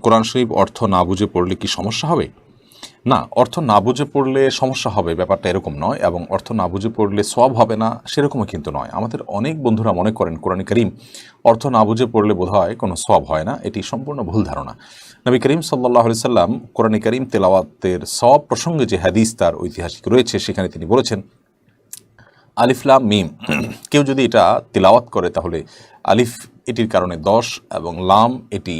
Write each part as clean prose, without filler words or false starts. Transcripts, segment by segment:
কোরআন শরীফ অর্থ না বুঝে পড়লে কি সমস্যা হবে? না, অর্থ না বুঝে পড়লে সমস্যা হবে ব্যাপারটা এরকম নয়, এবং অর্থ না বুঝে পড়লে সওয়াব হবে না সেরকমও কিন্তু নয়। আমাদের অনেক বন্ধুরা মনে করেন কোরআন কারীম অর্থ না বুঝে পড়লে বোধহয় কোনো সওয়াব হয় না। এটি সম্পূর্ণ ভুল ধারণা। নবী করিম সাল্লাল্লাহু আলাইহি সাল্লাম কোরআন কারীম তেলাওয়াতের সওয়াব প্রসঙ্গে যে হাদিস তার ঐতিহাসিক রয়েছে সেখানে তিনি বলেছেন, আলিফ লাম মিম, কেউ যদি এটা তিলাওয়াত করে তাহলে আলিফ এটির কারণে 10 এবং লাম এটি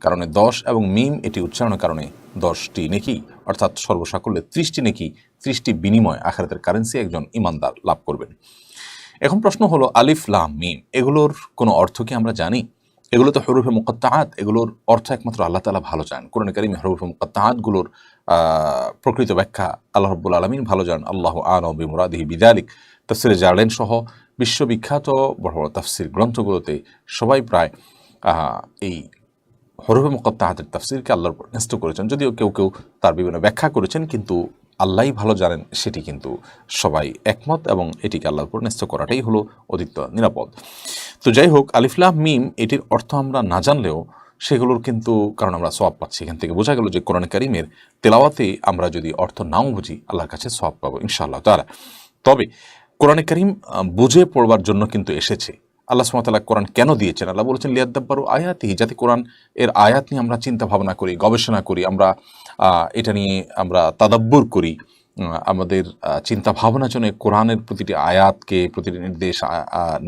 কারণে 10 এবং মিম এটি উচ্চারণের কারণে 10টি নেকি, অর্থাৎ সর্বসাকল্যে 30টি নেকি, 30টি বিনিময় আখিরাতের কারেন্সি একজন ইমানদার লাভ করবেন। এখন প্রশ্ন হলো, আলিফ লাম মিম এগুলোর কোনো অর্থ কি আমরা জানি? এগুলো তো হরুফে মুকাত্তাআত, এগুলোর অর্থ একমাত্র আল্লাহ তাআলা ভালো জানেন। কোরআন কারীমে হরুফে মুকাত্তাআতগুলোর প্রকৃত ব্যাখ্যা আল্লাহ রাব্বুল আলামিন ভালো জানেন। আল্লাহু আ'লামু বিমুরাদিহি বিযালিক। তাফসীরে জালালাইন সহ বিশ্ববিখ্যাত বড় বড় তাফসীর গ্রন্থগুলোতে সবাই প্রায় এই হরুফে মুকাত্তাআতের তাফসীরকে আল্লাহর উপর ন্যস্ত করেছেন। যদিও কেউ কেউ তার বিভিন্ন ব্যাখ্যা করেছেন, কিন্তু আল্লাহই ভালো জানেন সেটি কিন্তু সবাই একমত, এবং এটিকে আল্লাহর উপর ন্যস্ত করাটাই হলো অধিক নিরাপদ। তো যাই হোক, আলিফ লাম মিম এটির অর্থ আমরা না জানলেও সেগুলোর কিন্তু কারণ আমরা সওয়াব পাচ্ছি। এখান থেকে বোঝা গেল যে কোরআন কারীমের তেলাওয়াতে আমরা যদি অর্থ নাও বুঝি আল্লাহর কাছে সওয়াব পাবো ইনশাআল্লাহ তাআলা। তবে কোরআন কারীম বুঝে পড়বার জন্য কিন্তু এসেছে। আল্লাহ সুবহানাহু ওয়া তাআলা কোরআন কেন দিয়েছেন? আল্লাহ বলেছেন লিয়াদাব্বারু আয়াতিহি, যাতে কোরআন এর আয়াত নিয়ে আমরা চিন্তা ভাবনা করি, গবেষণা করি, আমরা এটা নিয়ে আমরা তাদাব্বুর করি, আমাদের চিন্তা ভাবনা যেন কোরআনের প্রতিটি আয়াতকে, প্রতিটি নির্দেশ,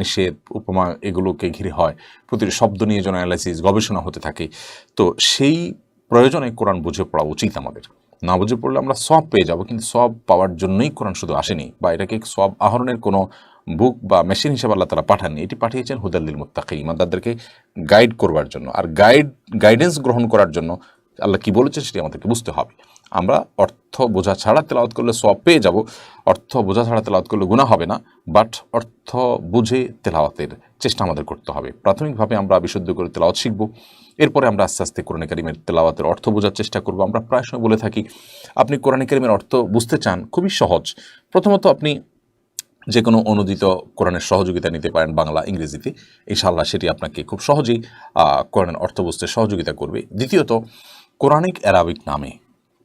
নিষেধ, উপমা এগুলোকে ঘিরে হয়, প্রতিটি শব্দ নিয়ে যেন অ্যানালাইসিস গবেষণা হতে থাকে। তো সেই প্রয়োজনে কোরআন বুঝে পড়া উচিত আমাদের। না বুঝে পড়লে আমরা সওয়াব পেয়ে যাব, কিন্তু সওয়াব পাওয়ার জন্যই কোরআন শুধু আসেনি, বা এটাকে সওয়াব আহরণের কোনো বুক বা মেশিন হিসেবে আল্লাহ তাআলা পাঠাননি। এটি পাঠিয়েছেন হুদাল লিল মুত্তাকিন, ইমানদারদেরকে গাইড করবার জন্য। আর গাইডেন্স গ্রহণ করার জন্য আল্লাহ কি বলেছেন সেটি আমাদেরকে বুঝতে হবে। আমরা অর্থ বোঝা ছাড়া তেলাওয়াত করলে সওয়াব পেয়ে যাব, অর্থ বোঝা ছাড়া তেলাওয়াত করলে গুনাহ হবে না, বাট অর্থ বুঝে তেলাওয়াতের চেষ্টা আমাদের করতে হবে। প্রাথমিকভাবে আমরা বিশুদ্ধ করে তেলাওয়াত শিখব, এরপরে আমরা আস্তে আস্তে কোরআন কারীমের তেলাওয়াতের অর্থ বোঝার চেষ্টা করব। আমরা প্রায় সময় বলে থাকি, আপনি কোরআন কারীমের অর্থ বুঝতে চান, খুবই সহজ। প্রথমত আপনি যে কোনো অনুদিত কোরআনের সহযোগিতা নিতে পারেন বাংলা ইংরেজিতে, ইনশাআল্লাহ সেটি আপনাকে খুব সহজেই কোরআনের অর্থ বুঝতে সহযোগিতা করবে। দ্বিতীয়ত, কোরআনিক অ্যারাবিক নামে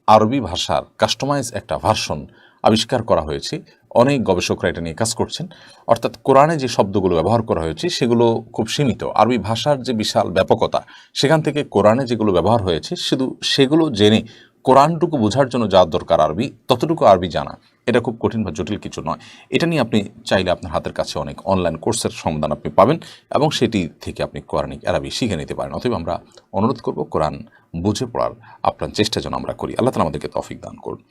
আরবি ভাষার কাস্টমাইজ একটা ভার্সন আবিষ্কার করা হয়েছে। অনেক গবেষকরা এটা নিয়ে কাজ করছেন। অর্থাৎ কোরআনে যে শব্দগুলো ব্যবহার করা হয়েছে সেগুলো খুব সীমিত। আরবি ভাষার যে বিশাল ব্যাপকতা, সেখান থেকে কোরআনে যেগুলো ব্যবহার হয়েছে শুধু সেগুলো জেনে কোরআনটুকু বোঝার জন্য যা দরকার আরবি, ততটুকু আরবি জানা, এটা খুব কঠিন বা জটিল কিছু নয়। এটা নিয়ে আপনি চাইলে আপনার হাতের কাছে অনেক অনলাইন কোর্সের সমাধান আপনি পাবেন, এবং সেটি থেকে আপনি কোরআনিক আরবি শিখে নিতে পারেন। অতএব আমরা অনুরোধ করব, কোরআন বুঝে পড়ার আপনার চেষ্টা যেন আমরা করি। আল্লাহ তাআলা আমাদেরকে তৌফিক দান করুন।